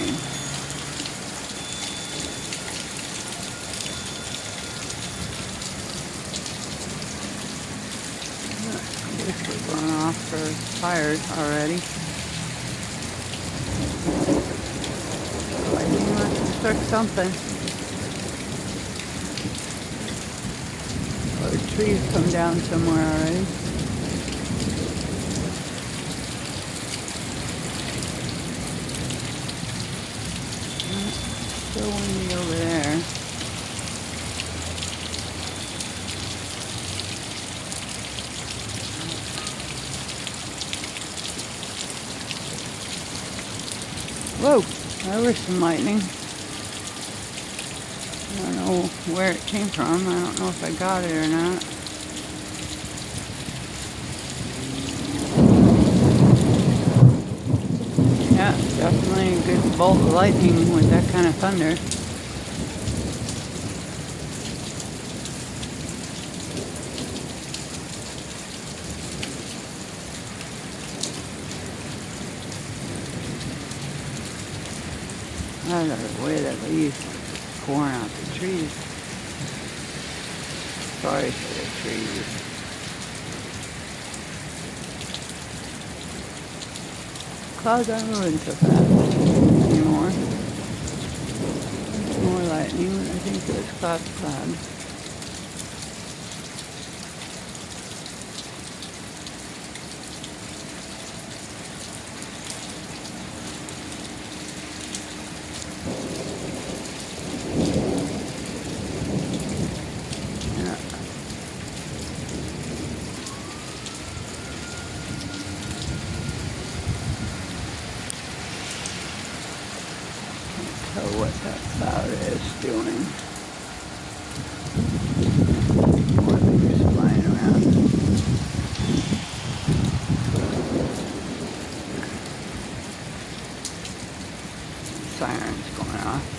lightning. We're going off for fires already. Lightning wants to start something. Or trees come down somewhere already. Still windy over there. Whoa, there was some lightning. I don't know where it came from. I don't know if I got it or not. Yeah, definitely a good bolt of lightning with that kind of thunder. I gotta weigh the leaves pouring out the trees. Sorry for the trees. Clouds aren't moving so fast anymore. There's more lightning, but I think it was cloud. What that cloud is doing. More things flying around. Sirens going off.